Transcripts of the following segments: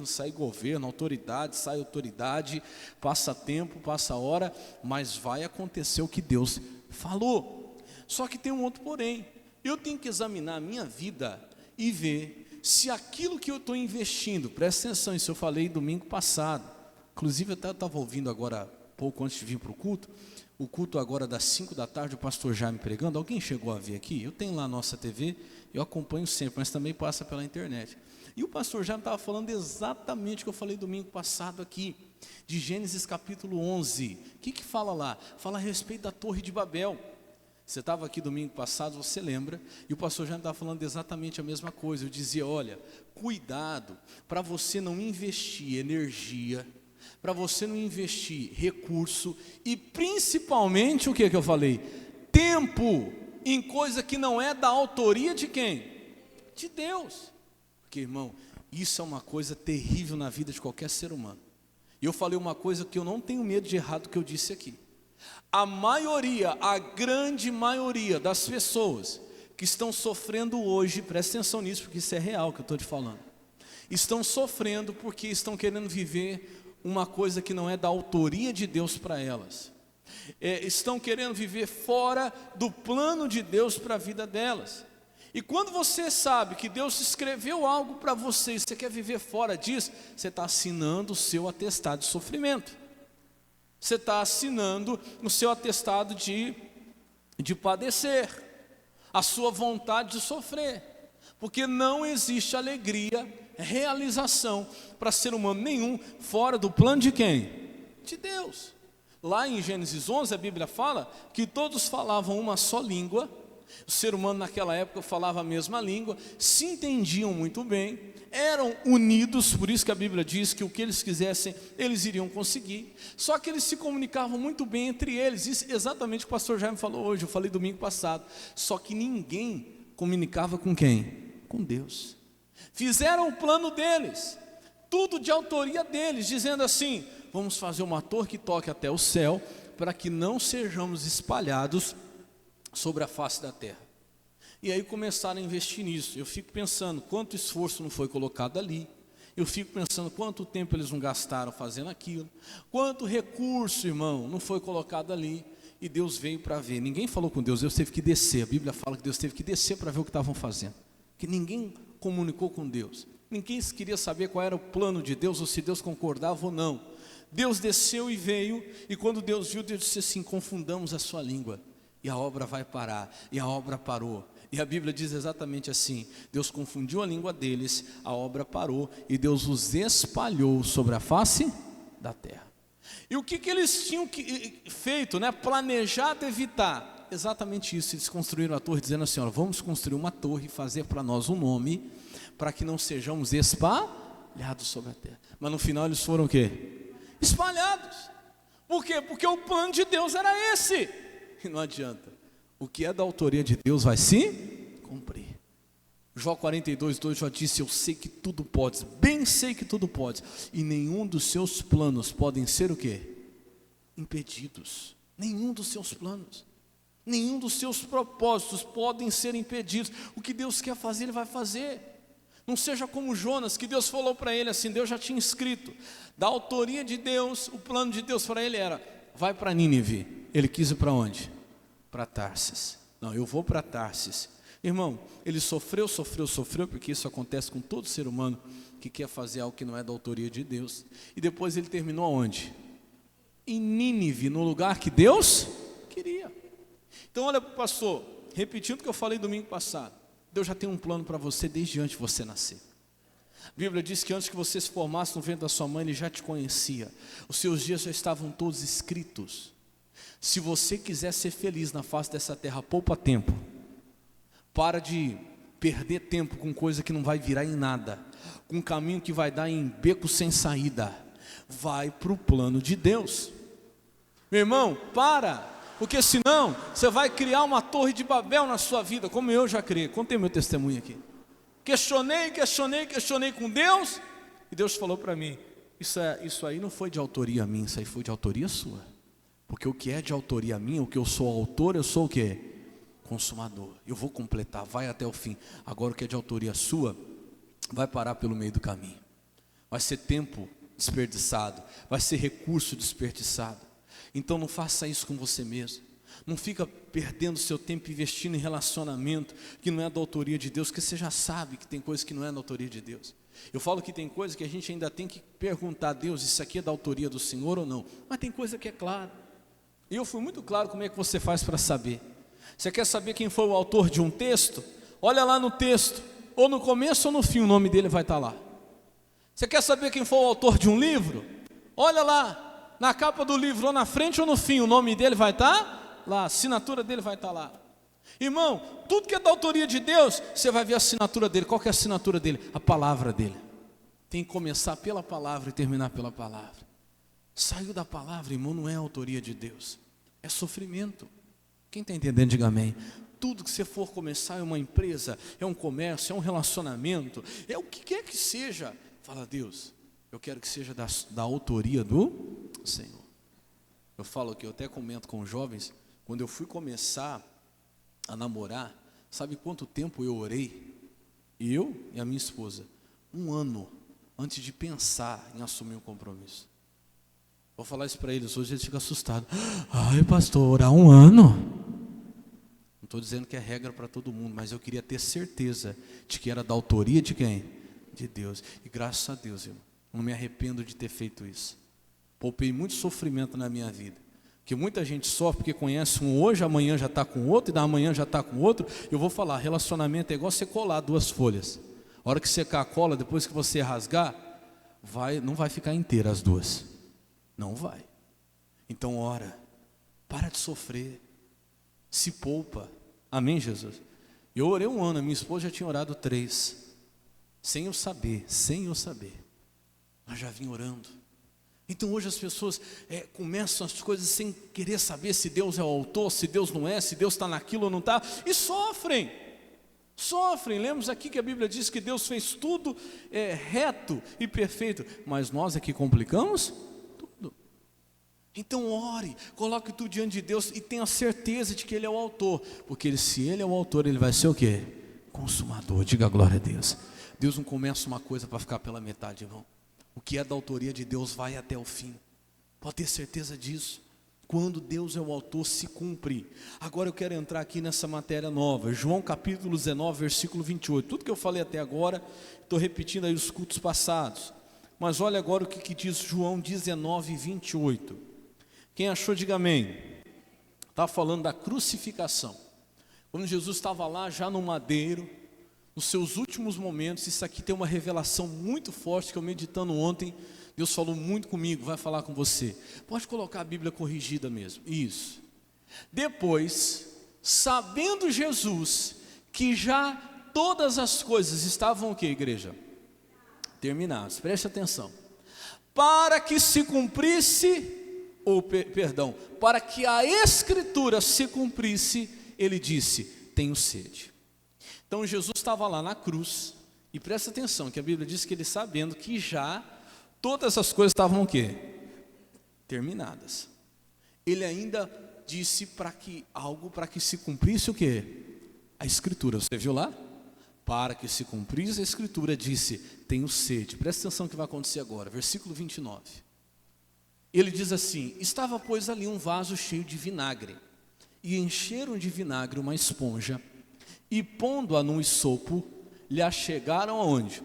sai governo, autoridade, sai autoridade, passa tempo, passa hora, mas vai acontecer o que Deus falou. Só que tem um outro porém, eu tenho que examinar a minha vida e ver se aquilo que eu estou investindo, presta atenção, isso eu falei domingo passado, inclusive eu até estava ouvindo agora, pouco antes de vir para o culto agora das 5 da tarde, o pastor Jaime pregando. Alguém chegou a ver aqui? Eu tenho lá a nossa TV, eu acompanho sempre, mas também passa pela internet. E o pastor Jaime estava falando exatamente o que eu falei domingo passado aqui, de Gênesis capítulo 11. O que fala lá? Fala a respeito da Torre de Babel. Você estava aqui domingo passado, você lembra? E o pastor Jaime estava falando exatamente a mesma coisa. Eu dizia, olha, cuidado para você não investir energia, para você não investir recurso e principalmente o que eu falei? Tempo em coisa que não é da autoria de quem? De Deus. Porque, irmão, isso é uma coisa terrível na vida de qualquer ser humano. E eu falei uma coisa que eu não tenho medo de errar do que eu disse aqui. A maioria, a grande maioria das pessoas que estão sofrendo hoje, presta atenção nisso porque isso é real que eu estou te falando, estão sofrendo porque estão querendo viver uma coisa que não é da autoria de Deus para elas, estão querendo viver fora do plano de Deus para a vida delas. E quando você sabe que Deus escreveu algo para você e você quer viver fora disso, você está assinando o seu atestado de sofrimento, você está assinando o seu atestado de padecer, a sua vontade de sofrer, porque não existe alegria, realização para ser humano nenhum fora do plano de quem? De Deus. Lá em Gênesis 11 a Bíblia fala que todos falavam uma só língua, o ser humano naquela época falava a mesma língua, se entendiam muito bem, eram unidos, por isso que a Bíblia diz que o que eles quisessem, eles iriam conseguir, só que eles se comunicavam muito bem entre eles, isso é exatamente o que o pastor Jaime falou hoje, eu falei domingo passado, só que ninguém comunicava com quem? Com Deus. Fizeram o plano deles, tudo de autoria deles, dizendo assim, vamos fazer uma torre que toque até o céu, para que não sejamos espalhados sobre a face da terra. E aí começaram a investir nisso. Eu fico pensando quanto esforço não foi colocado ali, eu fico pensando quanto tempo eles não gastaram fazendo aquilo, quanto recurso, irmão, não foi colocado ali, e Deus veio para ver. Ninguém falou com Deus, Deus teve que descer, a Bíblia fala que Deus teve que descer para ver o que estavam fazendo, que ninguém comunicou com Deus, ninguém queria saber qual era o plano de Deus, ou se Deus concordava ou não. Deus desceu e veio, e quando Deus viu, Deus disse assim, confundamos a sua língua, e a obra vai parar, e a obra parou. E a Bíblia diz exatamente assim, Deus confundiu a língua deles, a obra parou, e Deus os espalhou sobre a face da terra. E o que eles tinham feito, né? Planejado evitar, exatamente isso, eles construíram a torre, dizendo assim, olha, vamos construir uma torre e fazer para nós um nome, para que não sejamos espalhados sobre a terra. Mas no final eles foram o quê? Espalhados. Por quê? Porque o plano de Deus era esse. E não adianta, o que é da autoria de Deus vai se cumprir. Jó 42:2 já disse, eu sei que tudo podes, bem sei que tudo podes, e nenhum dos seus planos podem ser o quê? Impedidos. Nenhum dos seus planos, nenhum dos seus propósitos podem ser impedidos. O que Deus quer fazer, Ele vai fazer. Não seja como Jonas, que Deus falou para ele assim, Deus já tinha escrito, da autoria de Deus, o plano de Deus para ele era, vai para Nínive. Ele quis ir para onde? Para Tarsis. Não, eu vou para Tarsis. Irmão, ele sofreu, porque isso acontece com todo ser humano que quer fazer algo que não é da autoria de Deus. E depois ele terminou aonde? Em Nínive, no lugar que Deus queria. Então olha, pastor, repetindo o que eu falei domingo passado, Deus já tem um plano para você desde antes de você nascer. A Bíblia diz que antes que você se formasse no ventre da sua mãe, Ele já te conhecia. Os seus dias já estavam todos escritos. Se você quiser ser feliz na face dessa terra, poupa tempo. Para de perder tempo com coisa que não vai virar em nada, com um caminho que vai dar em beco sem saída. Vai para o plano de Deus. Meu irmão, para, porque senão você vai criar uma torre de Babel na sua vida, como eu já criei. Contei meu testemunho aqui. Questionei com Deus, e Deus falou para mim, isso aí não foi de autoria minha, isso aí foi de autoria sua. Porque o que é de autoria minha, o que eu sou autor, eu sou o quê? Consumador. Eu vou completar, vai até o fim. Agora o que é de autoria sua, vai parar pelo meio do caminho. vai ser tempo desperdiçado, vai ser recurso desperdiçado. Então não faça isso com você mesmo. Não fica perdendo seu tempo investindo em relacionamento que não é da autoria de Deus, porque você já sabe que tem coisa que não é da autoria de Deus. Eu falo que tem coisa que a gente ainda tem que perguntar a Deus, isso aqui é da autoria do Senhor ou não? Mas tem coisa que é claro. E eu fui muito claro como é que você faz para saber. Você quer saber quem foi o autor de um texto? Olha lá no texto, ou no começo ou no fim, o nome dele vai estar lá. Você quer saber quem foi o autor de um livro? Olha lá, na capa do livro, ou na frente ou no fim, o nome dele vai estar lá, a assinatura dele vai estar lá. Irmão, tudo que é da autoria de Deus, você vai ver a assinatura dele. Qual que é a assinatura dele? A palavra dele. Tem que começar pela palavra e terminar pela palavra. Saiu da palavra, irmão, não é a autoria de Deus, é sofrimento. Quem está entendendo, diga amém. Tudo que você for começar é uma empresa, é um comércio, é um relacionamento, é o que quer que seja. Fala, Deus, eu quero que seja da autoria do Senhor. Eu falo que eu até comento com os jovens, quando eu fui começar a namorar, sabe quanto tempo eu orei? Eu e a minha esposa, 1 ano antes de pensar em assumir um compromisso. Vou falar isso para eles, hoje eles ficam assustados. Ai, pastor, orar 1 ano? Não estou dizendo que é regra para todo mundo, mas eu queria ter certeza de que era da autoria de quem? De Deus. E graças a Deus, irmão, não me arrependo de ter feito isso. Poupei muito sofrimento na minha vida. Porque muita gente sofre porque conhece um hoje, amanhã já está com outro, e da manhã já está com outro. Eu vou falar, relacionamento é igual você colar 2 folhas. A hora que secar a cola, depois que você rasgar, não vai ficar inteira as 2. Não vai. Então ora, para de sofrer, se poupa. Amém, Jesus? Eu orei 1 ano, a minha esposa já tinha orado 3. Sem eu saber. Mas já vim orando. Então hoje as pessoas começam as coisas sem querer saber se Deus é o autor, se Deus não é, se Deus está naquilo ou não está, e sofrem. Lemos aqui que a Bíblia diz que Deus fez tudo reto e perfeito, mas nós aqui complicamos tudo. Então ore, coloque tudo diante de Deus e tenha certeza de que Ele é o autor, porque se Ele é o autor, Ele vai ser o quê? Consumador. Diga glória a Deus. Deus não começa uma coisa para ficar pela metade, irmão. O que é da autoria de Deus vai até o fim. Pode ter certeza disso. Quando Deus é o autor, se cumpre. Agora eu quero entrar aqui nessa matéria nova. João capítulo 19, versículo 28. Tudo que eu falei até agora, estou repetindo aí os cultos passados. Mas olha agora o que diz João 19, 28. Quem achou, diga amém. Está falando da crucificação. Quando Jesus estava lá já no madeiro, nos seus últimos momentos, isso aqui tem uma revelação muito forte que eu meditando ontem, Deus falou muito comigo, vai falar com você. Pode colocar a Bíblia corrigida mesmo, isso. Depois, sabendo Jesus que já todas as coisas estavam o que, igreja? Terminadas, preste atenção. Para que se cumprisse, para que a Escritura se cumprisse, ele disse, tenho sede. Então Jesus estava lá na cruz, e presta atenção, que a Bíblia diz que ele sabendo que já todas as coisas estavam o quê? Terminadas. Ele ainda disse para que se cumprisse o quê? A Escritura, você viu lá? Para que se cumprisse a Escritura, disse, tenho sede. Presta atenção no que vai acontecer agora, versículo 29. Ele diz assim, estava pois ali um vaso cheio de vinagre, e encheram de vinagre uma esponja, e pondo-a num esopo, lhe achegaram aonde?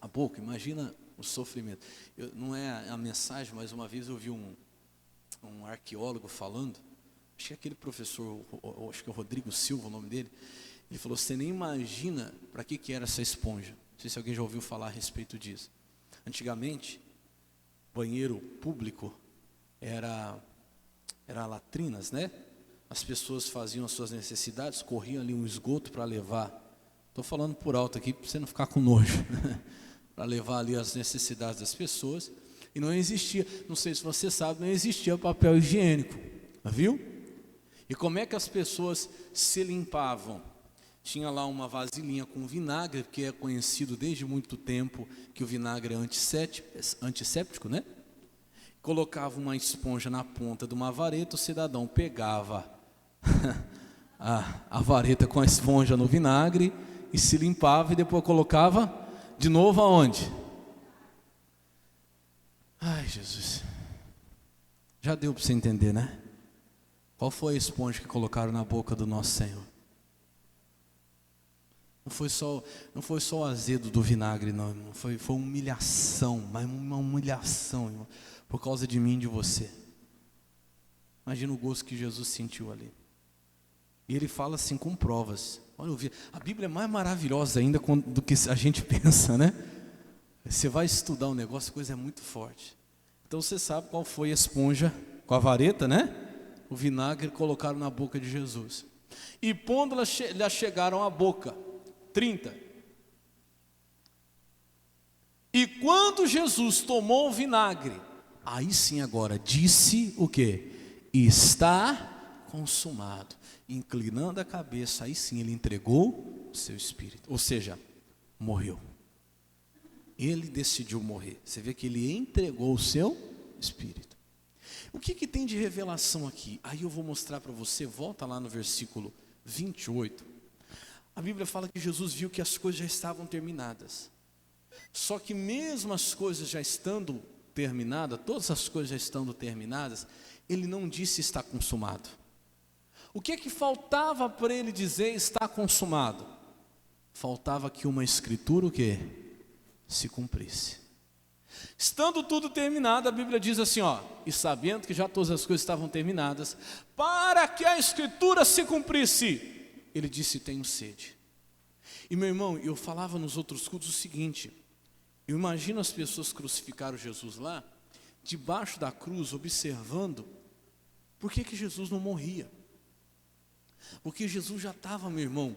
A boca. Imagina o sofrimento. Não é a mensagem, mas uma vez eu vi um arqueólogo falando, acho que é aquele professor, acho que é o Rodrigo Silva o nome dele, ele falou, você nem imagina para que era essa esponja. Não sei se alguém já ouviu falar a respeito disso. Antigamente, banheiro público era latrinas, né? As pessoas faziam as suas necessidades, corriam ali um esgoto para levar, estou falando por alto aqui para você não ficar com nojo, para levar ali as necessidades das pessoas, e não existia, não sei se você sabe, não existia papel higiênico, viu? E como é que as pessoas se limpavam? Tinha lá uma vasilhinha com vinagre, que é conhecido desde muito tempo que o vinagre é antisséptico, né? Colocava uma esponja na ponta de uma vareta, o cidadão pegava a vareta com a esponja no vinagre e se limpava e depois colocava de novo aonde? Jesus. Já deu para você entender, né? Qual foi a esponja que colocaram na boca do nosso Senhor? Não foi só o azedo do vinagre, não, irmão. Foi humilhação, mas uma humilhação, irmão, por causa de mim e de você. Imagina o gosto que Jesus sentiu ali. E ele fala assim com provas. Olha, a Bíblia é mais maravilhosa ainda do que a gente pensa, né? Você vai estudar um negócio, a coisa é muito forte. Então você sabe qual foi a esponja com a vareta, né? O vinagre colocaram na boca de Jesus. E pondo-lhe chegaram à boca. 30. E quando Jesus tomou o vinagre, aí sim agora disse o quê? Está consumado. Inclinando a cabeça, aí sim ele entregou o seu espírito. Ou seja, morreu. Ele decidiu morrer. Você vê que ele entregou o seu espírito. O que tem de revelação aqui? Aí eu vou mostrar para você, volta lá no versículo 28. A Bíblia fala que Jesus viu que as coisas já estavam terminadas. Só que mesmo as coisas já estando terminadas, todas as coisas já estando terminadas, ele não disse está consumado. O que faltava para ele dizer está consumado? Faltava que uma escritura o quê? Se cumprisse. Estando tudo terminado, a Bíblia diz assim, ó, e sabendo que já todas as coisas estavam terminadas, para que a escritura se cumprisse, ele disse, tenho sede. E meu irmão, eu falava nos outros cultos o seguinte, eu imagino as pessoas que crucificaram Jesus lá, debaixo da cruz, observando, por que Jesus não morria? Porque Jesus já estava, meu irmão,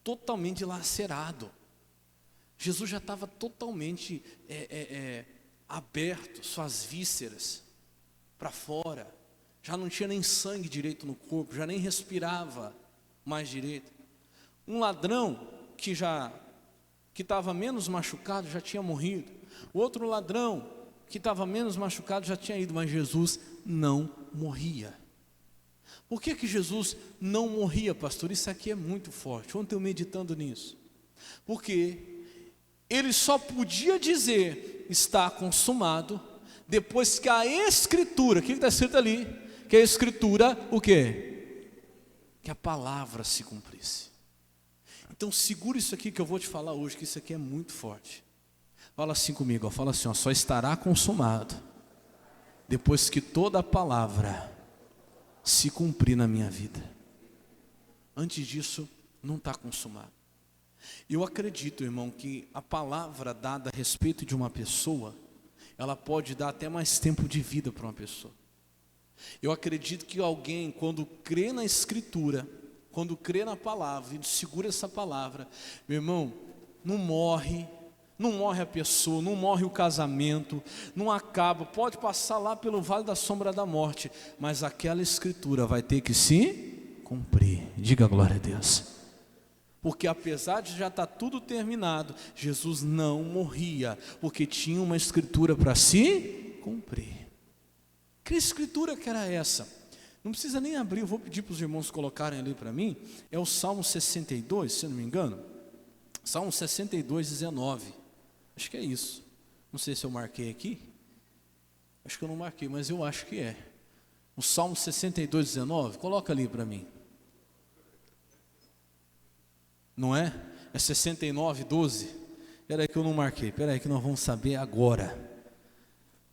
totalmente lacerado. Jesus já estava totalmente aberto, suas vísceras para fora. Já não tinha nem sangue direito no corpo, já nem respirava mais direito. Um ladrão que estava menos machucado já tinha morrido. O outro ladrão que estava menos machucado já tinha ido, mas Jesus não morria. Por que Jesus não morria, pastor? Isso aqui é muito forte. Ontem eu meditando nisso. Porque ele só podia dizer está consumado depois que a escritura, o que está escrito ali? Que a escritura, o quê? Que a palavra se cumprisse. Então segura isso aqui que eu vou te falar hoje, que isso aqui é muito forte. Fala assim comigo, ó, fala assim, ó, só estará consumado depois que toda a palavra se cumprir na minha vida. Antes disso, não está consumado. Eu acredito, irmão, que a palavra dada a respeito de uma pessoa, ela pode dar até mais tempo de vida para uma pessoa. Eu acredito que alguém, quando crê na Escritura, quando crê na palavra e segura essa palavra, meu irmão, não morre a pessoa, não morre o casamento, não acaba, pode passar lá pelo vale da sombra da morte, mas aquela Escritura vai ter que se cumprir. Diga glória a Deus. Porque apesar de já estar tudo terminado, Jesus não morria, porque tinha uma escritura para se cumprir. Que escritura que era essa? Não precisa nem abrir, eu vou pedir para os irmãos colocarem ali para mim. É o Salmo 62, se eu não me engano. Salmo 62, 19. Acho que é isso. Não sei se eu marquei aqui. Acho que eu não marquei, mas eu acho que é. O Salmo 62, 19. Coloca ali para mim. Não é? É 69, 12. Espera aí que eu não marquei. Espera aí que nós vamos saber agora.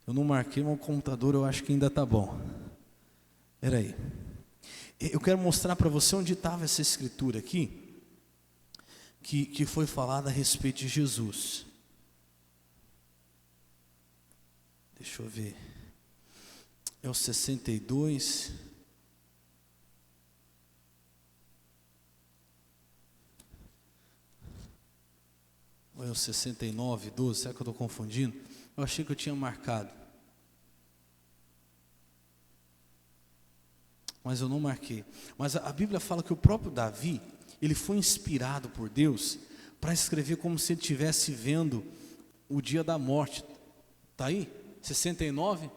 Eu não marquei, mas o computador eu acho que ainda está bom. Espera aí. Eu quero mostrar para você onde estava essa escritura aqui, que foi falada a respeito de Jesus. Deixa eu ver. É o 62. Ou é o 69, 12, será que eu estou confundindo? Eu achei que eu tinha marcado. Mas eu não marquei. Mas a Bíblia fala que o próprio Davi, ele foi inspirado por Deus para escrever como se ele estivesse vendo o dia da morte. Está aí? 69?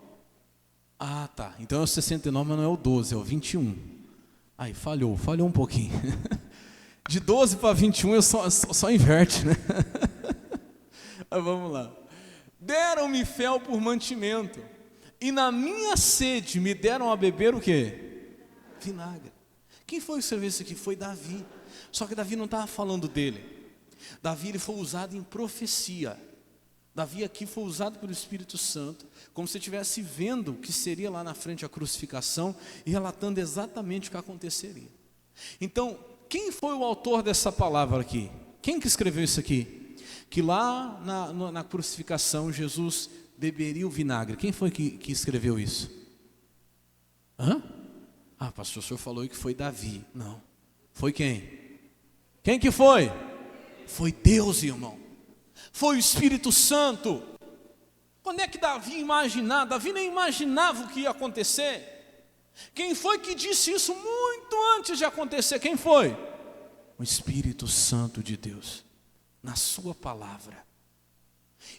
Ah, tá. Então é o 69, mas não é o 12, é o 21. Aí, falhou um pouquinho. De 12 para 21 eu só inverte, né? Mas vamos lá. Deram-me fel por mantimento, E na minha sede me deram a beber o quê? Vinagre. Quem foi que escreveu isso aqui? Foi Davi. Só que Davi não estava falando dele. Davi, ele foi usado em profecia. Davi aqui foi usado pelo Espírito Santo, como se estivesse vendo o que seria lá na frente a crucificação e relatando exatamente o que aconteceria. Então, quem foi o autor dessa palavra aqui? Quem que escreveu isso aqui? Que lá na crucificação Jesus beberia o vinagre. Quem foi que escreveu isso? Hã? Ah, pastor, o senhor falou que foi Davi. Não. Foi quem? Quem que foi? Foi Deus, irmão. Foi o Espírito Santo. Quando é que Davi imaginava? Davi nem imaginava o que ia acontecer. Quem foi que disse isso muito antes de acontecer? Quem foi? O Espírito Santo de Deus, na sua palavra.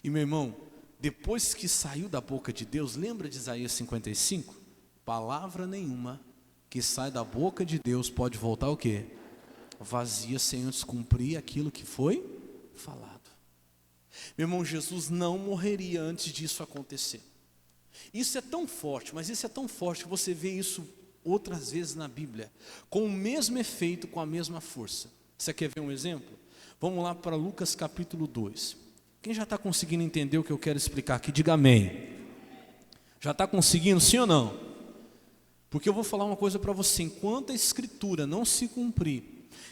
E meu irmão, depois que saiu da boca de Deus, lembra de Isaías 55? Palavra nenhuma que sai da boca de Deus pode voltar o quê? Vazia, sem antes cumprir aquilo que foi falado. Meu irmão, Jesus não morreria antes disso acontecer. Isso é tão forte, mas isso é tão forte que você vê isso outras vezes na Bíblia, com o mesmo efeito, com a mesma força. Você quer ver um exemplo? Vamos lá para Lucas capítulo 2. Quem já está conseguindo entender o que eu quero explicar aqui, diga amém. Já está conseguindo, sim ou não? Porque eu vou falar uma coisa para você, enquanto a Escritura não se cumprir,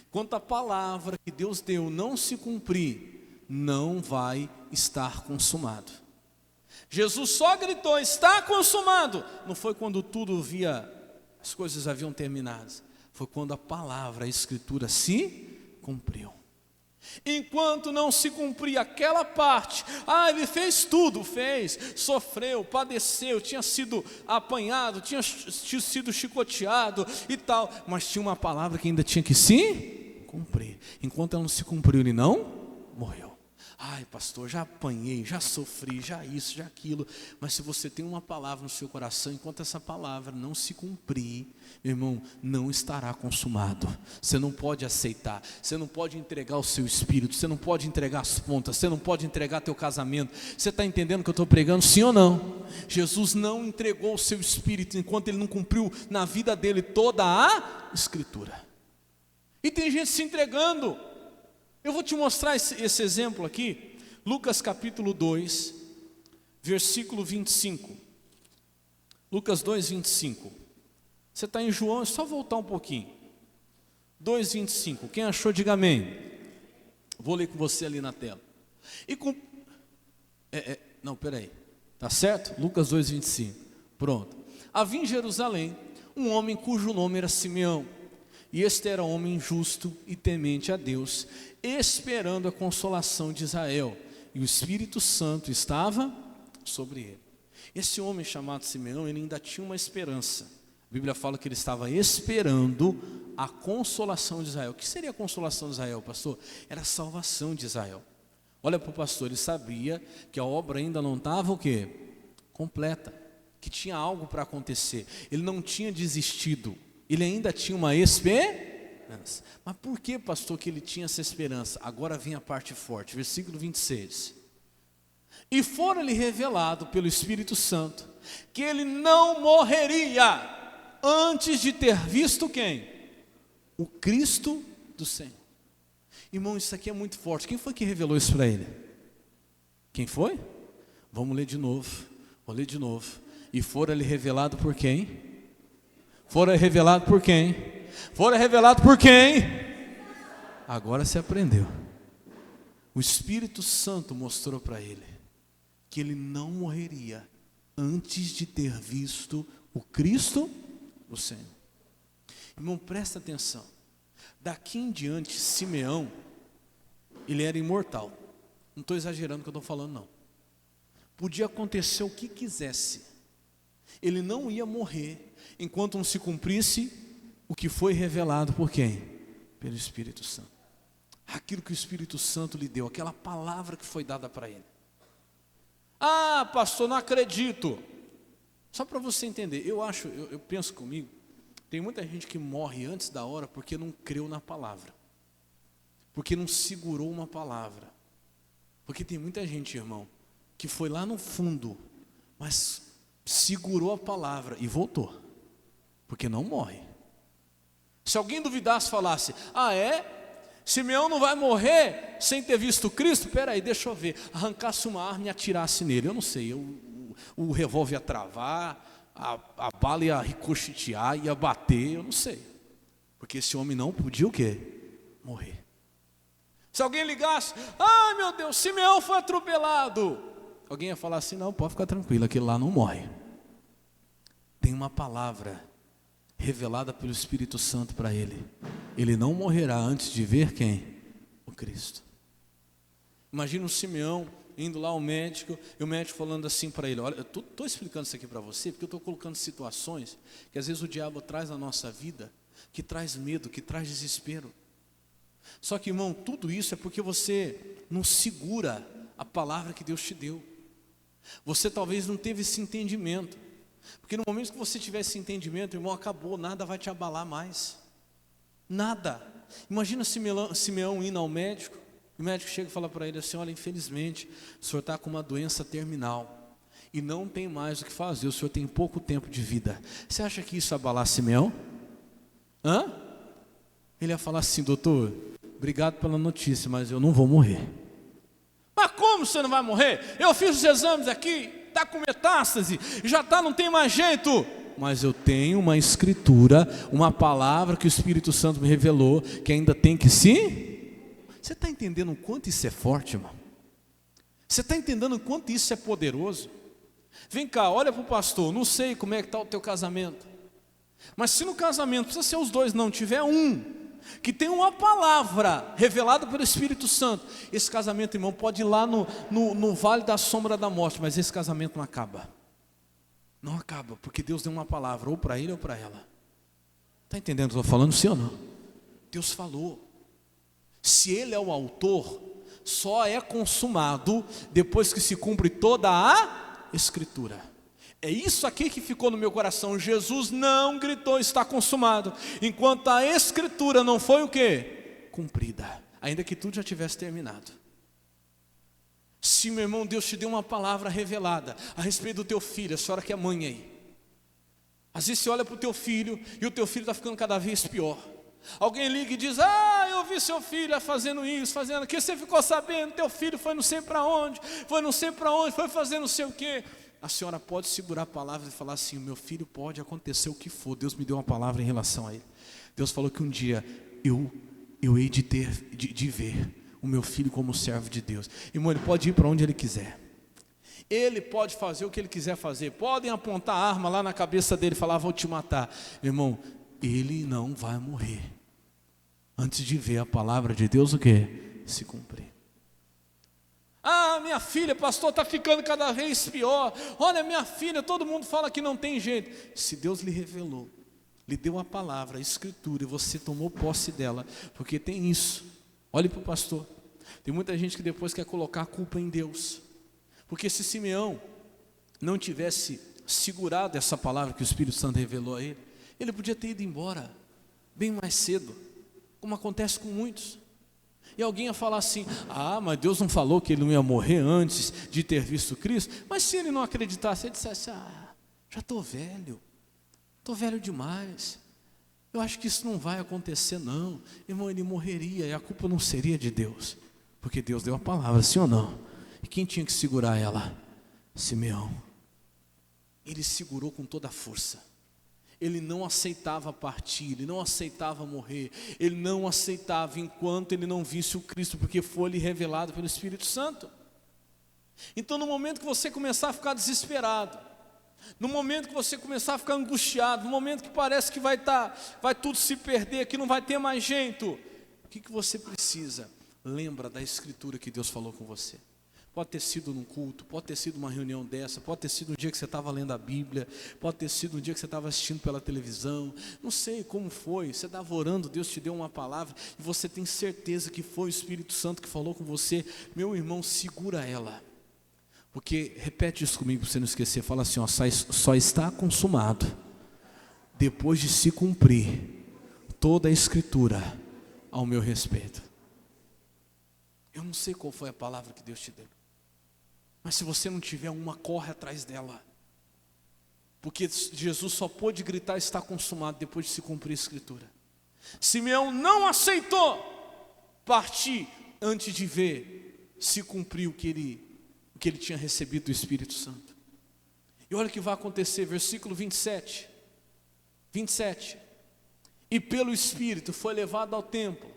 enquanto a palavra que Deus deu não se cumprir, não vai estar consumado. Jesus só gritou, está consumado. Não foi quando tudo as coisas haviam terminado. Foi quando a palavra, a Escritura se cumpriu. Enquanto não se cumpria aquela parte, ele fez tudo, sofreu, padeceu, tinha sido apanhado, tinha sido chicoteado e tal, mas tinha uma palavra que ainda tinha que se cumprir. Enquanto ela não se cumpriu, ele não morreu. Ai, pastor, já apanhei, já sofri, já isso, já aquilo. Mas se você tem uma palavra no seu coração, enquanto essa palavra não se cumprir, meu irmão, não estará consumado. Você não pode aceitar, você não pode entregar o seu espírito, você não pode entregar as pontas, você não pode entregar teu casamento. Você está entendendo o que eu estou pregando, sim ou não? Jesus não entregou o seu espírito enquanto ele não cumpriu na vida dele toda a Escritura. E tem gente se entregando. Eu vou te mostrar esse exemplo aqui, Lucas capítulo 2, versículo 25. Lucas 2, 25. Você está em João, é só voltar um pouquinho. 2, 25. Quem achou, diga amém. Vou ler com você ali na tela. Não, peraí. Tá certo? Lucas 2, 25. Pronto. Havia em Jerusalém um homem cujo nome era Simeão. E este era homem justo e temente a Deus, esperando a consolação de Israel. E o Espírito Santo estava sobre ele. Esse homem chamado Simeão, ele ainda tinha uma esperança. A Bíblia fala que ele estava esperando a consolação de Israel. O que seria a consolação de Israel, pastor? Era a salvação de Israel. Olha para o pastor, ele sabia que a obra ainda não estava o quê? Completa. Que tinha algo para acontecer. Ele não tinha desistido. Ele ainda tinha uma esperança. Mas por que, pastor, que ele tinha essa esperança? Agora vem a parte forte, versículo 26. E fora-lhe revelado pelo Espírito Santo que ele não morreria antes de ter visto quem? O Cristo do Senhor. Irmão, isso aqui é muito forte. Quem foi que revelou isso para ele? Quem foi? Vamos ler de novo. Vou ler de novo. E fora-lhe revelado por quem? Fora revelado por quem? Fora revelado por quem? Agora se aprendeu. O Espírito Santo mostrou para ele que ele não morreria antes de ter visto o Cristo do Senhor. Irmão, presta atenção. Daqui em diante, Simeão, ele era imortal. Não estou exagerando o que eu estou falando, não. Podia acontecer o que quisesse. Ele não ia morrer enquanto não se cumprisse o que foi revelado por quem? Pelo Espírito Santo. Aquilo que o Espírito Santo lhe deu, aquela palavra que foi dada para ele. Ah, pastor, não acredito. Só para você entender, eu penso comigo, tem muita gente que morre antes da hora porque não creu na palavra. Porque não segurou uma palavra. Porque tem muita gente, irmão, que foi lá no fundo, mas segurou a palavra e voltou, porque não morre. Se alguém duvidasse, falasse: ah, é? Simeão não vai morrer sem ter visto Cristo? Peraí, deixa eu ver. Arrancasse uma arma e atirasse nele, eu não sei, o revólver ia travar, a bala ia ricochetear, ia bater, eu não sei. Porque esse homem não podia o quê? Morrer. Se alguém ligasse: ai meu Deus, Simeão foi atropelado, alguém ia falar assim: não, pode ficar tranquilo, aquele lá não morre. Tem uma palavra revelada pelo Espírito Santo para ele. Ele não morrerá antes de ver quem? O Cristo. Imagina o Simeão indo lá ao médico, e o médico falando assim para ele: olha, eu estou explicando isso aqui para você, porque eu estou colocando situações que às vezes o diabo traz na nossa vida, que traz medo, que traz desespero. Só que, irmão, tudo isso é porque você não segura a palavra que Deus te deu. Você talvez não teve esse entendimento, porque no momento que você tiver esse entendimento, irmão, acabou, nada vai te abalar mais. Nada. Imagina Simeão indo ao médico, o médico chega e fala para ele assim: olha, infelizmente, o senhor está com uma doença terminal e não tem mais o que fazer, o senhor tem pouco tempo de vida. Você acha que isso ia abalar Simeão? Ele ia falar assim: doutor, obrigado pela notícia, mas eu não vou morrer. Mas como você não vai morrer? Eu fiz os exames aqui, está com metástase, já está, não tem mais jeito. Mas eu tenho uma escritura, uma palavra que o Espírito Santo me revelou, que ainda tem que se... Você está entendendo o quanto isso é forte, irmão? Você está entendendo o quanto isso é poderoso? Vem cá, olha para o pastor: não sei como é que está o teu casamento, mas se no casamento, precisa ser os dois, não, tiver um que tem uma palavra revelada pelo Espírito Santo, esse casamento, irmão, pode ir lá no vale da sombra da morte, mas esse casamento não acaba. Não acaba, porque Deus deu uma palavra, ou para ele ou para ela. Está entendendo o que eu estou falando, sim ou não? Deus falou. Se Ele é o autor, só é consumado depois que se cumpre toda a Escritura. É isso aqui que ficou no meu coração. Jesus não gritou: está consumado, enquanto a Escritura não foi o quê? Cumprida, ainda que tudo já tivesse terminado. Se, meu irmão, Deus te deu uma palavra revelada a respeito do teu filho, a senhora que é mãe aí, às vezes você olha para o teu filho e o teu filho está ficando cada vez pior. Alguém liga e diz: ah, eu vi seu filho fazendo isso, fazendo aquilo. Você ficou sabendo, teu filho foi não sei para onde, foi fazer não sei o quê. A senhora pode segurar a palavra e falar assim: o meu filho pode acontecer o que for, Deus me deu uma palavra em relação a ele. Deus falou que um dia eu hei de ver o meu filho como servo de Deus. Irmão, ele pode ir para onde ele quiser, ele pode fazer o que ele quiser fazer, podem apontar a arma lá na cabeça dele e falar: vou te matar. Irmão, ele não vai morrer antes de ver a palavra de Deus o quê? Se cumprir. Ah, minha filha, pastor, está ficando cada vez pior. Olha, minha filha, todo mundo fala que não tem jeito. Se Deus lhe revelou, lhe deu a palavra, a escritura, e você tomou posse dela, porque tem isso. Olhe para o pastor. Tem muita gente que depois quer colocar a culpa em Deus, porque se Simeão não tivesse segurado essa palavra que o Espírito Santo revelou a ele, ele podia ter ido embora bem mais cedo, como acontece com muitos. E alguém ia falar assim: ah, mas Deus não falou que ele não ia morrer antes de ter visto Cristo? Mas se ele não acreditasse, ele dissesse: ah, já estou velho demais, eu acho que isso não vai acontecer não. Irmão, ele morreria e a culpa não seria de Deus, porque Deus deu a palavra, sim ou não? E quem tinha que segurar ela? Simeão. Ele segurou com toda a força. Ele não aceitava partir, ele não aceitava morrer, ele não aceitava enquanto ele não visse o Cristo, porque foi-lhe revelado pelo Espírito Santo. Então, no momento que você começar a ficar desesperado, no momento que você começar a ficar angustiado, no momento que parece que vai tudo se perder, que não vai ter mais jeito, o que você precisa? Lembra da escritura que Deus falou com você. Pode ter sido num culto, pode ter sido uma reunião dessa, pode ter sido um dia que você estava lendo a Bíblia, pode ter sido um dia que você estava assistindo pela televisão, não sei como foi, você estava orando, Deus te deu uma palavra, e você tem certeza que foi o Espírito Santo que falou com você. Meu irmão, segura ela, porque, repete isso comigo para você não esquecer, fala assim: ó, só está consumado depois de se cumprir toda a escritura ao meu respeito. Eu não sei qual foi a palavra que Deus te deu, mas se você não tiver uma, corre atrás dela. Porque Jesus só pôde gritar está consumado depois de se cumprir a Escritura. Simeão não aceitou partir antes de ver se cumprir o que ele tinha recebido do Espírito Santo. E olha o que vai acontecer, versículo 27. E pelo Espírito foi levado ao templo,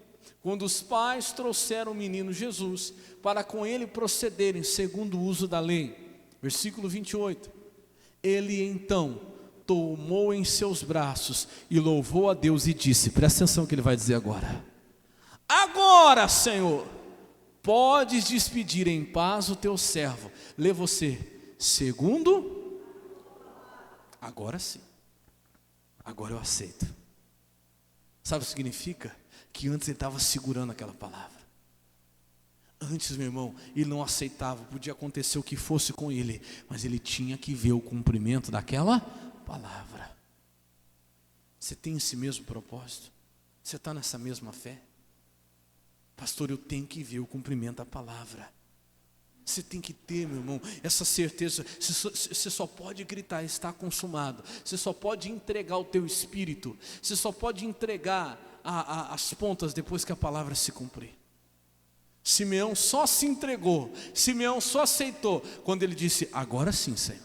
quando os pais trouxeram o menino Jesus, para com ele procederem segundo o uso da lei. Versículo 28. Ele então tomou em seus braços e louvou a Deus e disse, presta atenção no que ele vai dizer agora: agora, Senhor, podes despedir em paz o teu servo. Lê você, segundo, agora sim, agora eu aceito. Sabe o que significa? Que antes ele estava segurando aquela palavra. Antes, meu irmão, ele não aceitava, podia acontecer o que fosse com ele, mas ele tinha que ver o cumprimento daquela palavra. Você tem esse mesmo propósito? Você está nessa mesma fé? Pastor, eu tenho que ver o cumprimento da palavra. Você tem que ter, meu irmão, essa certeza. Você só pode gritar, está consumado. Você só pode entregar o teu espírito. Você só pode entregar as pontas depois que a palavra se cumprir. Simeão só se entregou, Simeão só aceitou quando ele disse, agora sim, Senhor,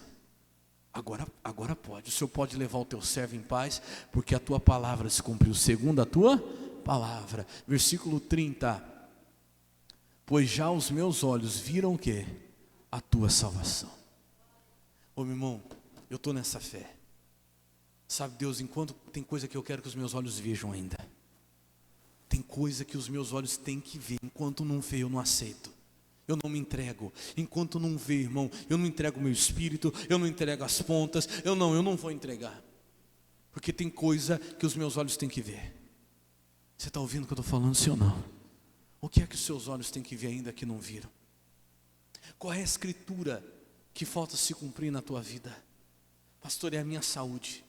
agora pode, o Senhor pode levar o teu servo em paz, porque a tua palavra se cumpriu segundo a tua palavra. Versículo 30, pois já os meus olhos viram o quê? A tua salvação. Ô meu irmão, eu estou nessa fé, sabe Deus, enquanto tem coisa que eu quero que os meus olhos vejam ainda, tem coisa que os meus olhos têm que ver. Enquanto não vê, eu não aceito. Eu não me entrego. Enquanto não vê, irmão, eu não entrego o meu espírito, eu não entrego as pontas, eu não vou entregar. Porque tem coisa que os meus olhos têm que ver. Você está ouvindo o que eu estou falando, sim ou não? O que é que os seus olhos têm que ver ainda que não viram? Qual é a escritura que falta se cumprir na tua vida? Pastor, é a minha saúde.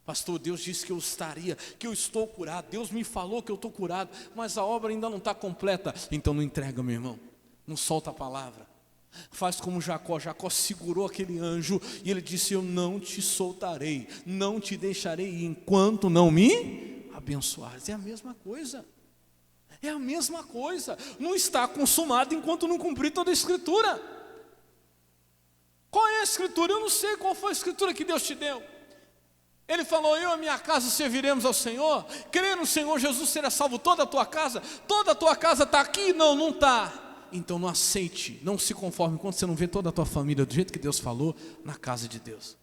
Pastor, Deus disse que eu estou curado. Deus me falou que eu estou curado, mas a obra ainda não está completa. Então não entrega, meu irmão. Não solta a palavra. Faz como Jacó. Jacó segurou aquele anjo e ele disse, eu não te soltarei, não te deixarei ir enquanto não me abençoares. É a mesma coisa. É a mesma coisa. Não está consumado enquanto não cumprir toda a escritura. Qual é a escritura? Eu não sei qual foi a escritura que Deus te deu. Ele falou, eu e a minha casa serviremos ao Senhor. Crer no Senhor Jesus será salvo toda a tua casa. Toda a tua casa está aqui? Não está. Então não aceite, não se conforme enquanto você não vê toda a tua família do jeito que Deus falou na casa de Deus.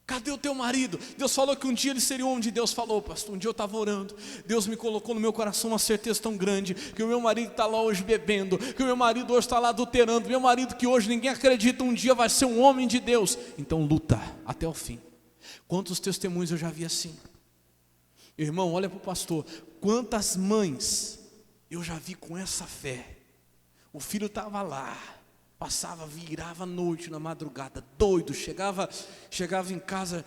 Cadê o teu marido? Deus falou que um dia ele seria o homem de Deus. Falou, pastor, um dia eu estava orando, Deus me colocou no meu coração uma certeza tão grande, que o meu marido está lá hoje bebendo, que o meu marido hoje está lá adulterando, meu marido que hoje ninguém acredita, um dia vai ser um homem de Deus. Então luta até o fim. Quantos testemunhos eu já vi assim? Irmão, olha para o pastor. Quantas mães eu já vi com essa fé. O filho estava lá, passava, virava à noite, na madrugada, doido. Chegava em casa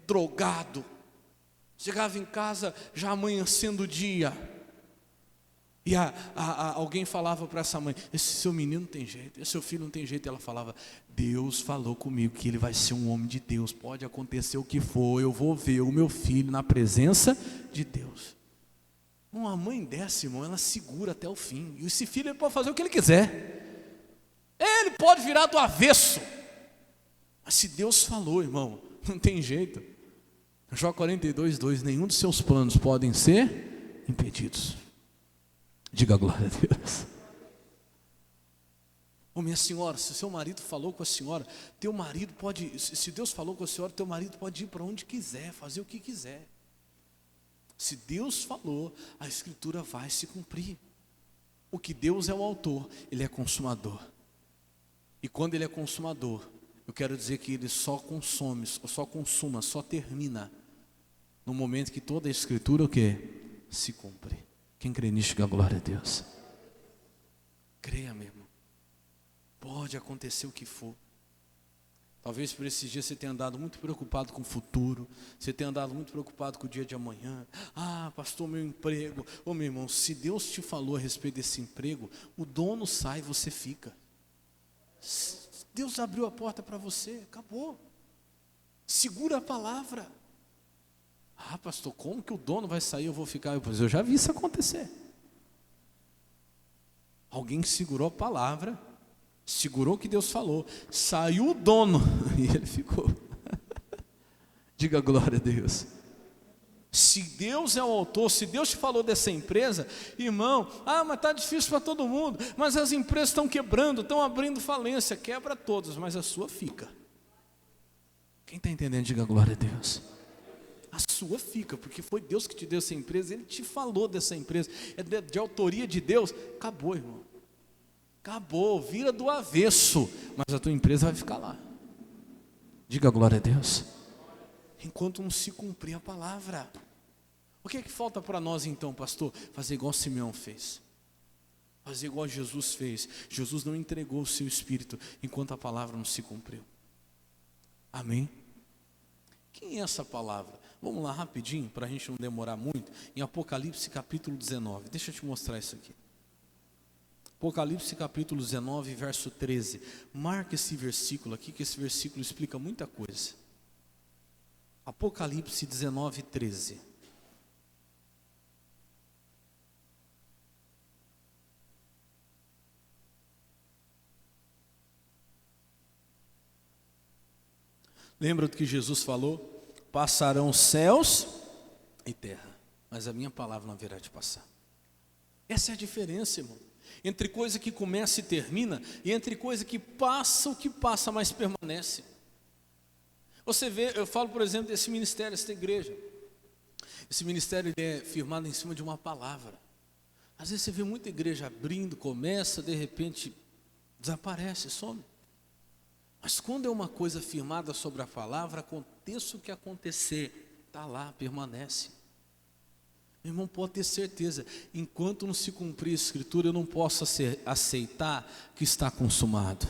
drogado. Chegava em casa já amanhecendo o dia. E alguém falava para essa mãe, esse seu menino não tem jeito, esse seu filho não tem jeito. E ela falava, Deus falou comigo que ele vai ser um homem de Deus, pode acontecer o que for, eu vou ver o meu filho na presença de Deus. Uma mãe dessa, irmão, ela segura até o fim. E esse filho ele pode fazer o que ele quiser, ele pode virar do avesso, mas se Deus falou, irmão, não tem jeito. Jó 42:2, nenhum dos seus planos podem ser impedidos. Diga glória a Deus. Ô minha senhora, se seu marido falou com a senhora, teu marido pode, se Deus falou com a senhora, teu marido pode ir para onde quiser, fazer o que quiser. Se Deus falou, a escritura vai se cumprir. O que Deus é o autor, Ele é consumador. E quando Ele é consumador, eu quero dizer que Ele só consuma, só termina no momento que toda a escritura o quê? Se cumpre. Quem crê nisso, diga glória a Deus. Creia, meu irmão. Pode acontecer o que for. Talvez por esses dias você tenha andado muito preocupado com o futuro. Você tenha andado muito preocupado com o dia de amanhã. Ah, pastor, meu emprego. Ô meu irmão, se Deus te falou a respeito desse emprego, o dono sai e você fica. Deus abriu a porta para você, acabou. segura a palavra. Ah, pastor, como que o dono vai sair? Eu vou ficar. Pois eu já vi isso acontecer. Alguém segurou a palavra, segurou o que Deus falou, saiu o dono e ele ficou. Diga glória a Deus. Se Deus é o autor, se Deus te falou dessa empresa, irmão, mas está difícil para todo mundo, mas as empresas estão quebrando, estão abrindo falência, quebra todas, mas a sua fica. Quem está entendendo, diga glória a Deus. A sua fica, porque foi Deus que te deu essa empresa, Ele te falou dessa empresa, é de autoria de Deus, acabou, irmão. Acabou, vira do avesso, mas a tua empresa vai ficar lá. Diga glória a Deus. Enquanto não se cumprir a palavra. O que é que falta para nós então, pastor? Fazer igual Simeão fez. Fazer igual Jesus fez. Jesus não entregou o seu espírito enquanto a palavra não se cumpriu. Amém? Quem é essa palavra? Vamos lá rapidinho, para a gente não demorar muito. Em Apocalipse capítulo 19. Deixa eu te mostrar isso aqui. Apocalipse capítulo 19, verso 13. Marca esse versículo aqui, que esse versículo explica muita coisa. Apocalipse 19, 13. Lembra do que Jesus falou? Passarão céus e terra, mas a minha palavra não haverá de passar. Essa é a diferença, irmão, entre coisa que começa e termina, e entre coisa que passa, o que passa, mas permanece. Você vê, eu falo, por exemplo, desse ministério, essa igreja. Esse ministério ele é firmado em cima de uma palavra. Às vezes você vê muita igreja abrindo, começa, de repente desaparece, some. Mas quando é uma coisa firmada sobre a palavra, aconteça o que acontecer, está lá, permanece. Meu irmão, pode ter certeza, enquanto não se cumprir a Escritura, eu não posso aceitar que está consumado.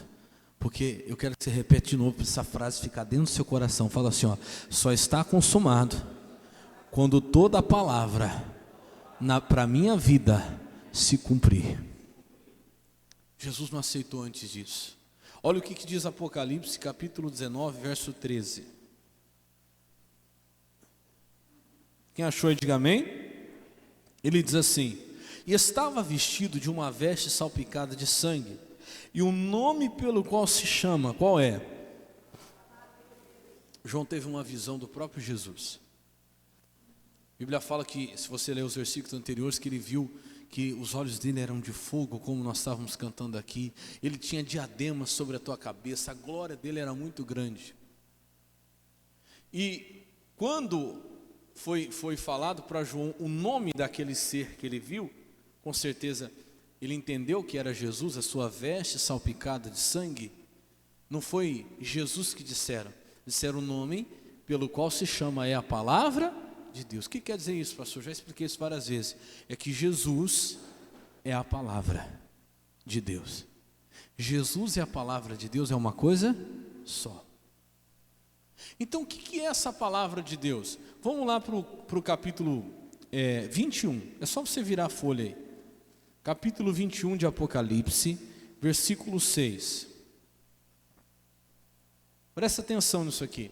Porque eu quero que você repete de novo para essa frase ficar dentro do seu coração. Fala assim, só está consumado quando toda a palavra para a minha vida se cumprir. Jesus não aceitou antes disso. Olha o que diz Apocalipse capítulo 19, verso 13. Quem achou aí, diga amém. Ele diz assim: e estava vestido de uma veste salpicada de sangue, e o nome pelo qual se chama, qual é? João teve uma visão do próprio Jesus. A Bíblia fala que, se você ler os versículos anteriores, que ele viu que os olhos dele eram de fogo, como nós estávamos cantando aqui. Ele tinha diademas sobre a tua cabeça, a glória dele era muito grande. E quando foi falado para João o nome daquele ser que ele viu, com certeza ele entendeu que era Jesus, a sua veste salpicada de sangue. Não foi Jesus que disseram o nome pelo qual se chama, é a palavra de Deus. O que quer dizer isso, pastor? Já expliquei isso várias vezes. É que Jesus é a palavra de Deus. Jesus e a palavra de Deus é uma coisa só. Então o que é essa palavra de Deus? Vamos lá para o capítulo 21. É só você virar a folha aí. Capítulo 21 de Apocalipse, versículo 6. Presta atenção nisso aqui.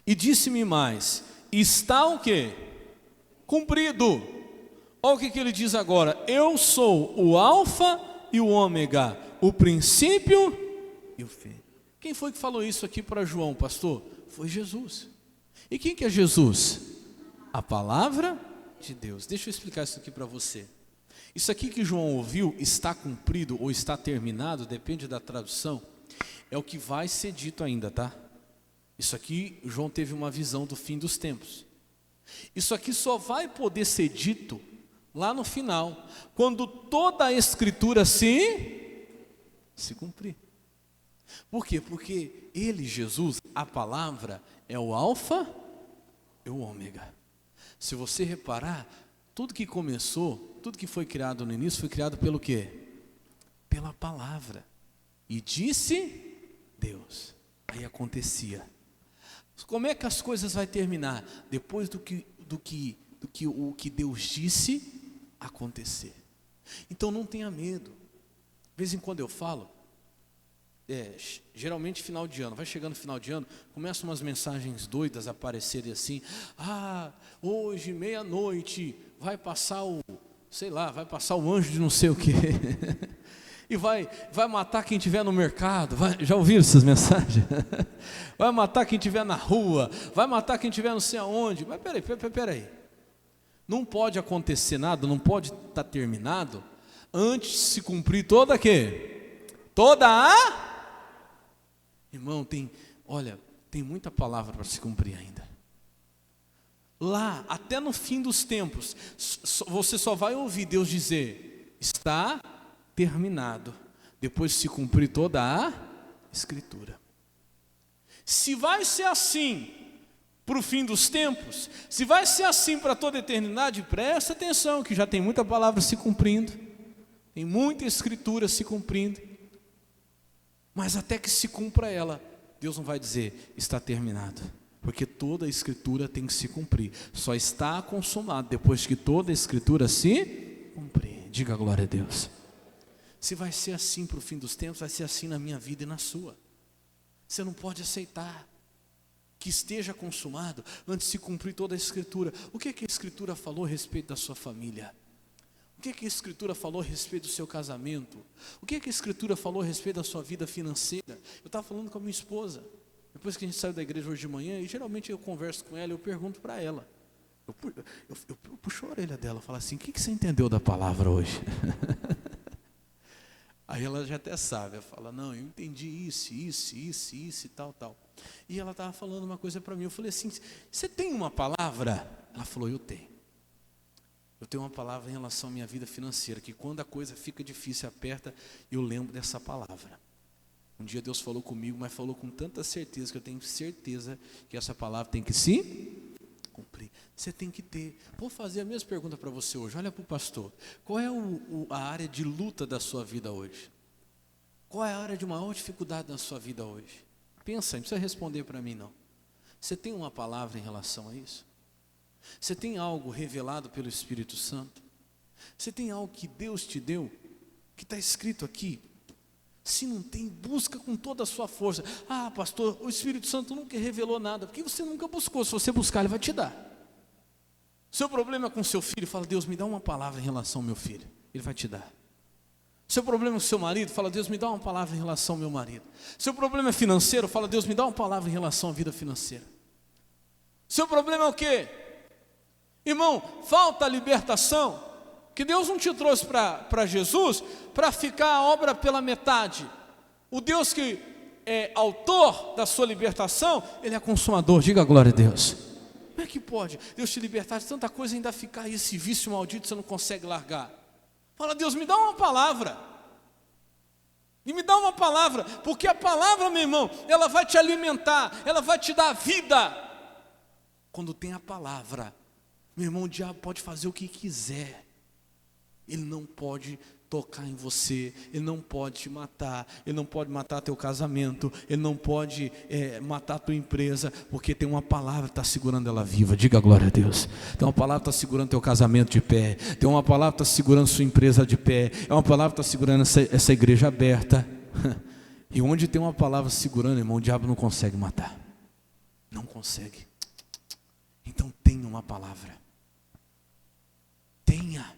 E disse-me mais: está o quê? Cumprido. Olha o que ele diz agora: eu sou o alfa e o ômega, o princípio e o fim. Quem foi que falou isso aqui para João, pastor? Foi Jesus. E quem que é Jesus? A palavra de Deus. Deixa eu explicar isso aqui para você. Isso aqui que João ouviu, está cumprido ou está terminado, depende da tradução, é o que vai ser dito ainda, tá? Isso aqui, João teve uma visão do fim dos tempos. Isso aqui só vai poder ser dito lá no final, quando toda a Escritura se cumprir. Por quê? Porque ele, Jesus, a palavra, é o alfa e o ômega. Se você reparar, tudo que começou, tudo que foi criado no início, foi criado pelo quê? Pela palavra. E disse Deus. Aí acontecia. Como é que as coisas vão terminar? Depois do que Deus disse acontecer. Então não tenha medo. De vez em quando eu falo, geralmente final de ano, vai chegando final de ano, começam umas mensagens doidas a aparecerem assim, hoje, meia-noite, vai passar o anjo de não sei o quê, e vai matar quem estiver no mercado, já ouviram essas mensagens? Vai matar quem estiver na rua, vai matar quem estiver não sei aonde, mas peraí, não pode acontecer nada, não pode estar terminado, antes de se cumprir toda a... Irmão, tem muita palavra para se cumprir ainda. Lá, até no fim dos tempos, você só vai ouvir Deus dizer, está terminado, depois de se cumprir toda a Escritura. Se vai ser assim para o fim dos tempos, se vai ser assim para toda a eternidade, presta atenção, que já tem muita palavra se cumprindo, tem muita Escritura se cumprindo, mas até que se cumpra ela, Deus não vai dizer, está terminado, porque toda a Escritura tem que se cumprir, só está consumado depois que toda a Escritura se cumprir. Diga glória a Deus. Se vai ser assim para o fim dos tempos, vai ser assim na minha vida e na sua. Você não pode aceitar que esteja consumado antes de se cumprir toda a Escritura. O que a Escritura falou a respeito da sua família? O que a Escritura falou a respeito do seu casamento? O que a Escritura falou a respeito da sua vida financeira? Eu estava falando com a minha esposa, depois que a gente saiu da igreja hoje de manhã, e geralmente eu converso com ela, eu pergunto para ela, eu puxo a orelha dela, falo assim, o que você entendeu da palavra hoje? Aí ela já até sabe, ela fala, não, eu entendi isso e tal. E ela estava falando uma coisa para mim, eu falei assim, você tem uma palavra? Ela falou, eu tenho. Eu tenho uma palavra em relação à minha vida financeira, que quando a coisa fica difícil, aperta, eu lembro dessa palavra. Um dia Deus falou comigo, mas falou com tanta certeza, que eu tenho certeza que essa palavra tem que se cumprir. Você tem que ter. Vou fazer a mesma pergunta para você hoje, olha para o pastor. Qual é a área de luta da sua vida hoje? Qual é a área de maior dificuldade da sua vida hoje? Pensa, não precisa responder para mim não. Você tem uma palavra em relação a isso? Você tem algo revelado pelo Espírito Santo? Você tem algo que Deus te deu, que está escrito aqui? Se não tem, busca com toda a sua força. Pastor, o Espírito Santo nunca revelou nada, porque você nunca buscou. Se você buscar, Ele vai te dar. Seu problema é com seu filho, fala, Deus, me dá uma palavra em relação ao meu filho. Ele vai te dar. Seu problema é com seu marido, fala, Deus, me dá uma palavra em relação ao meu marido. Seu problema é financeiro, fala, Deus, me dá uma palavra em relação à vida financeira. Seu problema é o quê? Irmão, falta a libertação, que Deus não te trouxe para Jesus para ficar a obra pela metade. O Deus que é autor da sua libertação, Ele é consumador, diga glória a Deus. Como é que pode Deus te libertar de tanta coisa e ainda ficar aí esse vício maldito, você não consegue largar? Fala, Deus, me dá uma palavra. E me dá uma palavra, porque a palavra, meu irmão, ela vai te alimentar, ela vai te dar vida. Quando tem a palavra, meu irmão, o diabo pode fazer o que quiser, ele não pode tocar em você, ele não pode te matar, ele não pode matar teu casamento, ele não pode matar tua empresa, porque tem uma palavra que está segurando ela viva, diga glória a Deus. Tem uma palavra que está segurando teu casamento de pé, tem uma palavra que está segurando sua empresa de pé, é uma palavra que está segurando essa igreja aberta, e onde tem uma palavra segurando, irmão, o diabo não consegue matar, não consegue. Então tenha uma palavra, tenha,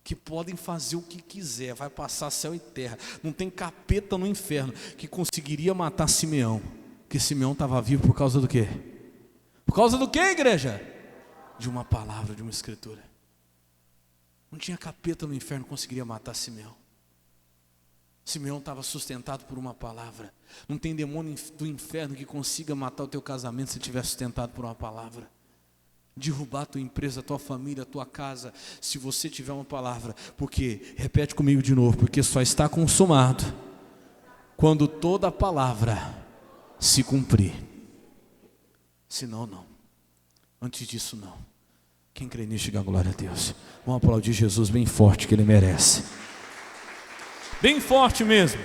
que podem fazer o que quiser, vai passar céu e terra, não tem capeta no inferno que conseguiria matar Simeão, porque Simeão estava vivo por causa do quê? Por causa do quê, igreja? De uma palavra, de uma escritura. Não tinha capeta no inferno que conseguiria matar Simeão. Simeão estava sustentado por uma palavra. Não tem demônio do inferno que consiga matar o teu casamento se estiver sustentado por uma palavra. Derrubar a tua empresa, a tua família, a tua casa, se você tiver uma palavra, porque, repete comigo de novo, porque só está consumado quando toda a palavra se cumprir. Senão não, antes disso não. Quem crê nisso, diga glória a Deus. Vamos aplaudir Jesus bem forte, que Ele merece, bem forte mesmo.